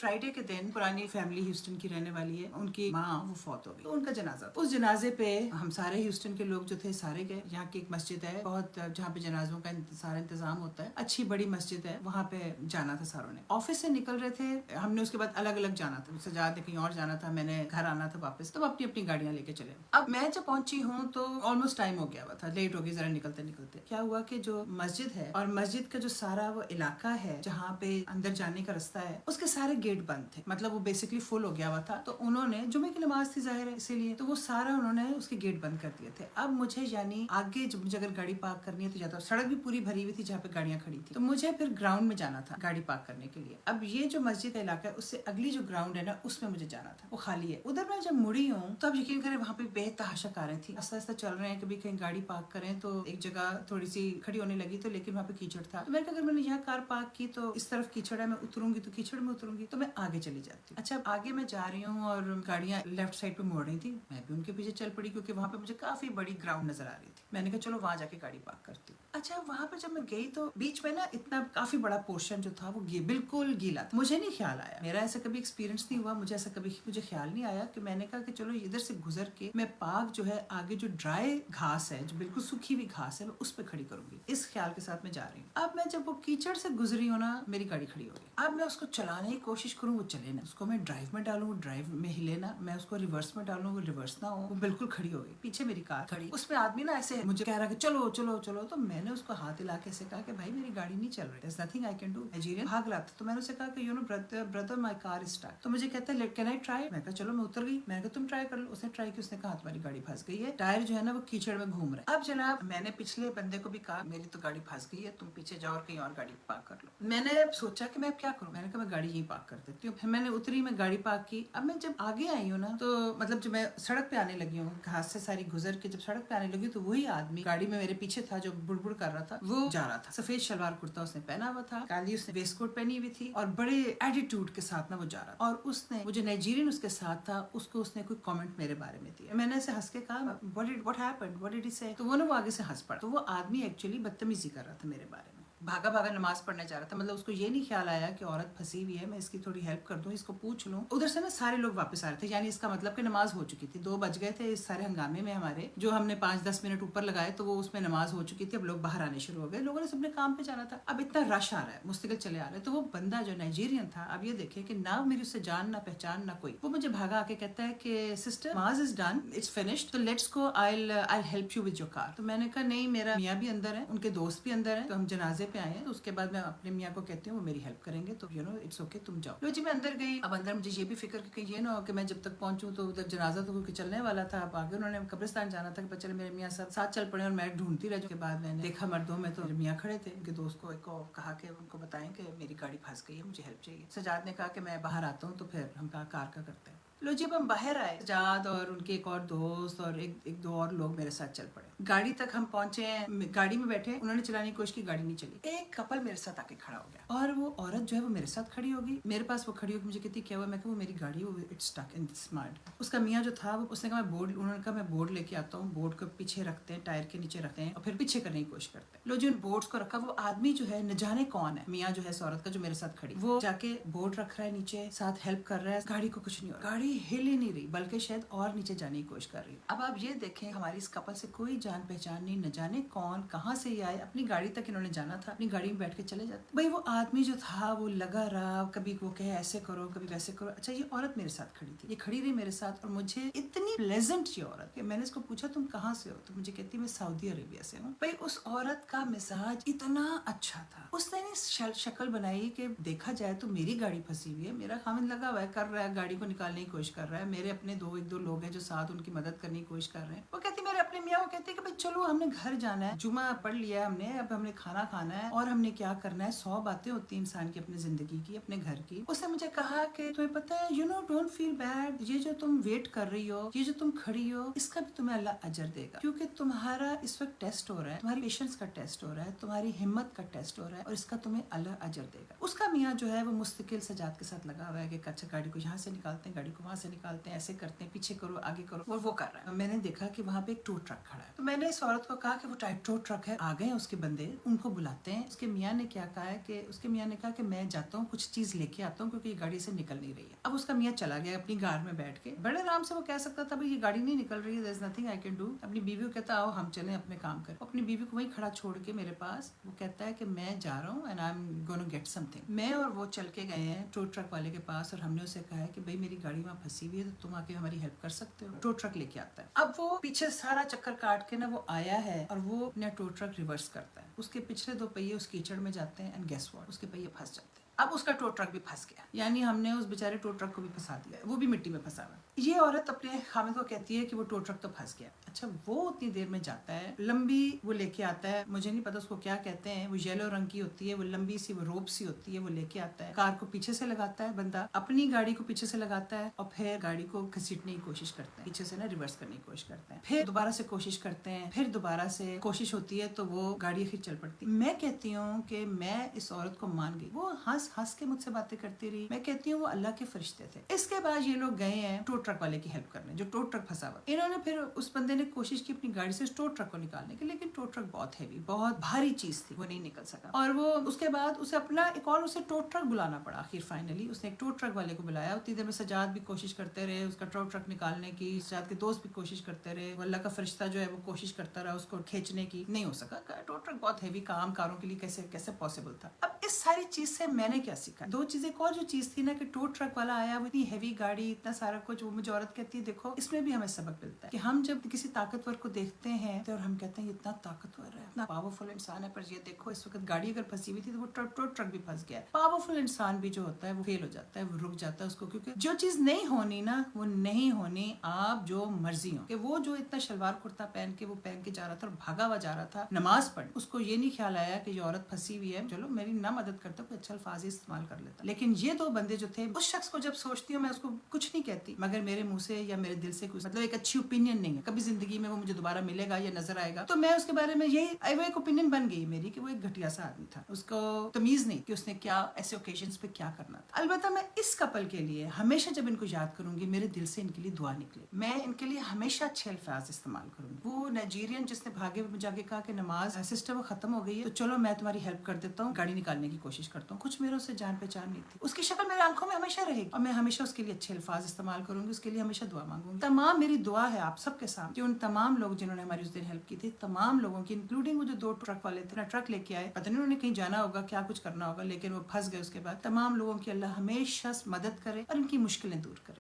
Friday के दिन पुरानी फैमिली ह्यूस्टन की रहने वाली है, उनकी माँ वो फौत हो गई, तो उनका जनाजा, उस जनाजे पे हम सारे ह्यूस्टन के लोग जो थे सारे गए। यहाँ की एक मस्जिद है बहुत, जहाँ पे जनाजों का सारा इंतजाम होता है, अच्छी बड़ी मस्जिद है, वहाँ पे जाना था सारों ने। ऑफिस से निकल रहे थे हमने, उसके बाद अलग अलग जाना था, सजाद ने कहीं और जाना था, मैंने घर आना था वापस, तो अपनी अपनी गाड़ियां लेके चले। अब मैं जब पहुंची हूँ तो ऑलमोस्ट टाइम हो गया हुआ था, लेट हो गई जरा निकलते निकलते। क्या हुआ कि जो मस्जिद है और मस्जिद का जो सारा वो इलाका है जहाँ पे अंदर जाने का रास्ता है, उसके सारे गेट बंद थे, मतलब वो बेसिकली फुल हो गया हुआ था। तो उन्होंने, जुमे की नमाज थी जाहिर है इसीलिए, तो वो सारा उन्होंने उसके गेट बंद कर दिए थे। अब मुझे यानी आगे जब मुझे अगर गाड़ी पार्क करनी है तो जाता, सड़क भी पूरी भरी हुई थी जहाँ पे गाड़ियां खड़ी थी, तो मुझे फिर ग्राउंड में जाना था गाड़ी पार्क करने के लिए। अब ये जो मस्जिद का इलाका है उससे अगली जो ग्राउंड है ना, उसमें मुझे जाना था, वो खाली है। उधर मैं जब मुड़ी हूँ तो अब यकीन करें वहाँ पे बेतहाशा कारें थी, आस्ता आस्ता चल रहे हैं, कभी कहीं गाड़ी पार्क करें तो एक जगह थोड़ी सी खड़ी होने लगी तो, लेकिन वहाँ पे कीचड़ था। तो मैंने कहा अगर मैंने यहाँ कार पार्क की तो इस तरफ कीचड़ है, मैं उतरूंगी तो कीचड़ में उतरूंगी, तो मैं आगे चली जाती हूँ। अच्छा, आगे मैं जा रही हूँ और गाड़ियाँ लेफ्ट साइड पे मोड़ रही थी, मैं भी उनके पीछे चल पड़ी क्योंकि वहाँ पे मुझे काफी बड़ी ग्राउंड नजर आ रही थी। मैंने कहा चलो वहाँ जाके गाड़ी पार्क करती हूँ। अच्छा, वहाँ पे जब मैं गई तो बीच में ना इतना काफी बड़ा पोर्शन जो था वो बिल्कुल गीला था। मुझे नहीं ख्याल आया, मेरा ऐसा कभी एक्सपीरियंस नहीं हुआ, मुझे ऐसा कभी मुझे ख्याल नहीं आया कि मैंने कहा कि चलो इधर से गुजर के मैं पार्क जो है आगे जो ड्राई घास है, जो बिल्कुल सूखी हुई घास है, मैं उस पर खड़ी करूंगी, इस ख्याल के साथ मैं जा रही हूँ। अब मैं जब वो कीचड़ से गुजरी हूँ ना, मेरी गाड़ी खड़ी हो गई। अब मैं उसको चलाने की कोशिश करूँ, वो चले ना, उसको मैं ड्राइव में डालूं, ड्राइव में हिले ना, मैं उसको रिवर्स में डालूं, वो रिवर्स ना हो, वो बिल्कुल खड़ी हो गई। पीछे मेरी कार खड़ी, उसमें आदमी ना ऐसे मुझे कह रहा कि चलो चलो चलो, तो मैंने उसको हाथ हिला के ऐसे कहा कि भाई मेरी गाड़ी नहीं चल रही, there's nothing I can do। Nigerian भाग रहा था, तो मैंने उसे कहा कि you know brother my car is stuck. तो मुझे कहता है कैन आई ट्राई, मैं कहा चलो, मैं उतर गई, मैंने कहा तुम ट्राई कर लो। उसने ट्राई की, उसने कहा तुम्हारी गाड़ी फंस गई है, टायर जो है ना वो कीचड़ में घूम रहा है। अब जनाब मैंने पिछले बंदे को भी कहा मेरी तो गाड़ी फंस गई है, तुम पीछे जाओ और कहीं और गाड़ी पार्क कर लो। मैंने सोचा कि मैं क्या करूं, मैंने कहा मैं गाड़ी यहीं पार्क कर देती हूँ। फिर मैंने उतरी, मैं गाड़ी पार्क की। अब मैं जब आगे आई हूँ ना, तो मतलब जब मैं सड़क पे आने लगी हूँ, घास से सारी गुजर के जब सड़क पे आने लगी, तो वही आदमी गाड़ी में मेरे पीछे था जो बुड़बुड़ कर रहा था, वो जा रहा था। सफेद शलवार कुर्ता उसने पहना हुआ था, काली उसने वेस्ट कोट पहनी हुई थी और बड़े एटीट्यूड के साथ ना वो जा रहा था। और उसने, वो जो नाइजीरियन उसके साथ था, उसको उसने कोई कमेंट मेरे बारे में दिया। मैंने ऐसे हंस के कहा what happened, what did he से, तो वो आगे से हंस पड़ा। तो वो आदमी एक्चुअली बदतमीजी कर रहा था मेरे बारे में, भागा भागा नमाज पढ़ने जा रहा था। मतलब उसको ये नहीं ख्याल आया कि औरत फंसी हुई है, मैं इसकी थोड़ी हेल्प कर दूं, इसको पूछ लूं। उधर से ना सारे लोग वापस आ रहे थे, यानी इसका मतलब कि नमाज हो चुकी थी, 2 बज गए थे इस सारे हंगामे में हमारे, जो हमने 5-10 मिनट ऊपर लगाए तो वो उसमें नमाज हो चुकी थी। अब लोग बाहर आने शुरू हो गए, लोगों ने सबने काम पे जाना था। अब इतना रश आ रहा है, मुस्तकिल चले आ रहे हैं। तो वो बंदा जो नाइजीरियन था, अब ये देखे कि ना मेरी उससे जान ना पहचान ना कोई, वो मुझे भागा आके कहता है कि सिस्टर नमाज इज डन, इट्स फिनिश्ड, तो let's go, I help you with your car. तो मैंने कहा नहीं, मेरा मियाँ भी अंदर है, उनके दोस्त भी अंदर है, तो हम जनाजे पे आए हैं, तो उसके बाद मैं अपने मियाँ को कहती हूँ वो मेरी हेल्प करेंगे, तो यू नो इट्स ओके, तुम जाओ। लो जी, मैं अंदर गई। अब अंदर मुझे ये भी फिक्र कि ये ना हो कि मैं जब तक पहुंचूं तो उधर जनाजा तो क्योंकि चलने वाला था, अब आगे उन्होंने कब्रिस्तान जाना था कि चले मेरे मियाँ सब साथ चल पड़े, और मैं ढूंढती रह। के बाद मैंने देखा मर्दों में तो मियाँ खड़े थे, उनके दोस्त को एक को कहा कि उनको बताएं कि मेरी गाड़ी फंस गई है, मुझे हेल्प चाहिए। सजाद ने कहा कि मैं बाहर आता हूँ, तो फिर हम कहा कार का करते हैं। लो जी, अब हम बाहर आए, सजाद और उनके एक और दोस्त और एक दो और लोग मेरे साथ चल पड़े। गाड़ी तक हम पहुंचे हैं, गाड़ी में बैठे, उन्होंने चलाने की कोशिश की, गाड़ी नहीं चली। एक कपल मेरे साथ आके खड़ा हो गया और वो औरत जो है वो मेरे साथ खड़ी होगी, मेरे पास वो खड़ी होगी, मुझे कहती क्या हुआ, मैं कहा वो मेरी गाड़ी वो it's stuck in this mud. उसका मियाँ जो था वो, उसने कहा मैं बोर्ड, उन्होंने कहा मैं बोर्ड लेके आता हूँ, बोर्ड को पीछे रखते हैं, टायर के नीचे रखते हैं और फिर पीछे करने की कोशिश करते हैं। लो जी, उन बोर्ड्स को रखा, वो आदमी जो है न जाने कौन है, मियाँ जो है इस औरत का जो मेरे साथ खड़ी, वो जाके बोर्ड रख रहा है नीचे, साथ हेल्प कर रहा है, गाड़ी को कुछ नहीं हो रहा, गाड़ी हिल ही नहीं रही, बल्कि शायद और नीचे जाने की कोशिश कर रही है। अब आप ये देखें, हमारी इस कपल से कोई जान पहचान नहीं, न जाने कौन कहाँ से ये आए, अपनी गाड़ी तक इन्होंने जाना था, अपनी गाड़ी में बैठ के चले जाते। भाई वो आदमी जो था वो लगा रहा, कभी वो कहे ऐसे करो, कभी वैसे करो। अच्छा, ये औरत मेरे साथ खड़ी थी, ये खड़ी रही मेरे साथ, और मुझे इतनी प्लेजेंट ये औरत कि मैंने इसको पूछा तुम कहाँ से हो, तो मुझे कहती मैं सऊदी अरेबिया से हूँ। भाई उस औरत का मिजाज इतना अच्छा था, उसने नहीं शक्ल बनाई कि देखा जाए तो मेरी गाड़ी फंसी हुई है, मेरा खामिद लगा हुआ है, कर रहा है, गाड़ी को निकालने की कोशिश कर रहा है, मेरे अपने एक दो लोग हैं जो साथ उनकी मदद करने की कोशिश कर रहे हैं। वो कहती मेरे अपने मियाँ को कहती है कि भाई चलो हमने घर जाना है, जुमा पढ़ लिया हमने, अब हमने खाना खाना है और हमने क्या करना है, 100 बातें होती है इंसान की अपनी जिंदगी की, अपने घर की। उसने मुझे कहा कि तुम्हें पता है, you know don't feel bad, ये जो तुम वेट कर रही हो, ये जो तुम खड़ी हो, इसका भी तुम्हें अल्लाह अजर देगा, क्योंकि तुम्हारा इस वक्त टेस्ट हो रहा है, तुम्हारी पेशेंस का टेस्ट हो रहा है, तुम्हारी हिम्मत का टेस्ट हो रहा है, और इसका तुम्हें अल्लाह अजर देगा। उसका मियाँ जो है वो मुस्तकिल सजाद के साथ लगा हुआ है कि अच्छा गाड़ी को यहाँ से निकालते हैं, गाड़ी को वहाँ से निकालते हैं, ऐसे करते हैं, पीछे करो आगे करो, और वो कर रहा है। मैंने देखा कि वहाँ पे एक टो ट्रक ट्रक खड़ा है। तो मैंने इस औरत को कहा कि वो टो ट्रक है, आ गए उसके बंदे, उनको बुलाते हैं। उसके मियाँ ने क्या कहा है कि उसके मियाँ ने कहा कि मैं जाता हूँ, कुछ चीज लेके आता हूँ, क्योंकि ये गाड़ी से निकल नहीं रही है। अब उसका मियाँ चला गया अपनी कार में बैठ के, बड़े आराम से वो कह सकता था भाई ये गाड़ी नहीं निकल रही है, there is nothing I can do. अपनी बीवी को कहता आओ हम चलें अपने काम करें। अपनी बीवी को वहीं खड़ा छोड़ के मेरे पास वो कहता है कि मैं जा रहा हूँ and I am gonna get something. मैं और वो चल के गए हैं टो ट्रक वाले के पास और हमने उसे कहा है कि भाई मेरी गाड़ी वहाँ फंसी हुई है, तो तुम आके हमारी हेल्प कर सकते हो। टो ट्रक लेके आता है। अब वो पीछे सारा चक्कर काट के ना वो आया है और वो अपना टो ट्रक रिवर्स करता है। उसके पिछले 2 पहिए उस कीचड़ में जाते हैं एंड गेस व्हाट, उसके पहिए फंस जाते हैं। अब उसका टो ट्रक भी फंस गया, यानी हमने उस बेचारे टो ट्रक को भी फंसा दिया, वो भी मिट्टी में फंसा हुआ। ये औरत अपने खामिद को कहती है कि वो टो ट्रक तो फंस गया। अच्छा, वो उतनी देर में जाता है, लंबी वो लेके आता है, मुझे नहीं पता उसको क्या कहते हैं, वो येलो रंग की होती है, वो लंबी सी वो रोप सी होती है, वो लेके आता है। कार को पीछे से लगाता है बंदा, अपनी गाड़ी को पीछे से लगाता है और फिर गाड़ी को घसीटने की कोशिश करता है, पीछे से ना रिवर्स करने की कोशिश करता है। फिर दोबारा से कोशिश करते हैं, फिर दोबारा से कोशिश होती है तो वो गाड़ी फिर चल पड़ती है। मैं कहती हूँ कि मैं इस औरत को मान गई। वो हंस हंस के मुझसे बातें करती रही। मैं कहती हूँ वो अल्लाह के फरिश्ते थे। इसके बाद ये लोग गए हैं टो ट्रक वाले की हेल्प करने, जो टो ट्रक फंसा हुआ। इन्होंने फिर उस बंदे ने कोशिश की अपनी गाड़ी से टो ट्रक को निकालने की, लेकिन टो ट्रक बहुत हैवी, बहुत भारी चीज थी, वो नहीं निकल सका। और वो उसके बाद उसे अपना एक और उसे टो ट्रक बुलाना पड़ा। आखिर फाइनली उसने एक टो ट्रक वाले को बुलाया। उतनी देर में सजाद भी कोशिश करते रहे उसका टो ट्रक निकालने की, सजाद के दोस्त भी कोशिश करते रहे, अल्लाह का फरिश्ता जो है वो कोशिश करता रहा उसको खींचने की, नहीं हो सका। टो ट्रक बहुत हैवी, काम कारों के लिए कैसे कैसे पॉसिबल था। अब इस सारी चीज से मैंने क्या सीखा? 2 चीजें। और जो चीज थी ना कि टो ट्रक वाला आया, वो इतनी हैवी गाड़ी, इतना सारा कुछ, वो मुझे औरत कहती है देखो इसमें भी हमें सबक मिलता है कि हम जब किसी ताकतवर को देखते हैं तो और हम कहते हैं ये इतना ताकतवर है, इतना पावरफुल इंसान है, पर ये देखो इस वक्त गाड़ी अगर फंसी हुई थी तो वो टो ट्रक भी फंस गया है। पावरफुल इंसान भी जो होता है वो फेल हो जाता है, वो रुक जाता है उसको, क्योंकि जो चीज नहीं होनी ना वो नहीं होनी, आप जो मर्जी हो। कि वो जो इतना शलवार कुर्ता पहन के वो पहन के जा रहा था और भागा हुआ जा रहा था नमाज पढ़, उसको ये नहीं ख्याल आया कि ये औरत फंसी हुई है, चलो मेरी ना मदद करता, कोई अच्छा अल्फाज इस्तेमाल कर लेता। लेकिन ये 2 बंदे जो थे, उस शख्स को जब सोचती हूँ मैं उसको कुछ नहीं कहती, मगर मेरे मुंह से या मेरे दिल से कुछ मतलब एक अच्छी ओपिनियन नहीं है, कभी जिंदगी में वो मुझे दोबारा मिलेगा या नजर आएगा तो मैं उसके बारे में यही वो एक ओपिनियन बन गई मेरी कि वो एक घटिया सा आदमी था, उसको तमीज नहीं कि उसने क्या ऐसे ओकेजन्स पे क्या करना था। अलबत्ता मैं इस कपल के लिए हमेशा जब इनको याद करूंगी मेरे दिल से इनके लिए दुआ निकले, मैं इनके लिए हमेशा अच्छे अल्फाज इस्तेमाल करूंगी। वो नाइजीरियन जिसने भागे में जाके कहा कि नमाज सिस्टर वो खत्म हो गई है तो चलो मैं तुम्हारी हेल्प कर देता हूँ, गाड़ी निकालने की कोशिश करता हूँ, कुछ मेरे उससे जान पहचान नहीं थी, उसकी शक्ल मेरे आंखों में हमेशा रहेगी और मैं हमेशा उसके लिए अच्छे अल्फाज इस्तेमाल करूंगी, उसके लिए हमेशा दुआ मांगूंगी। तमाम मेरी दुआ है आप सबके साथ कि उन तमाम लोग जिन्होंने हमारी उस दिन हेल्प की थी, तमाम लोगों की, इंक्लूडिंग वो जो 2 ट्रक वाले थे, ट्रक लेके आए, पता नहीं उन्होंने कहीं जाना होगा, क्या कुछ करना होगा, लेकिन वो फंस गए। उसके बाद तमाम लोगों की अल्लाह हमेशा मदद करे और इनकी मुश्किलें दूर करे।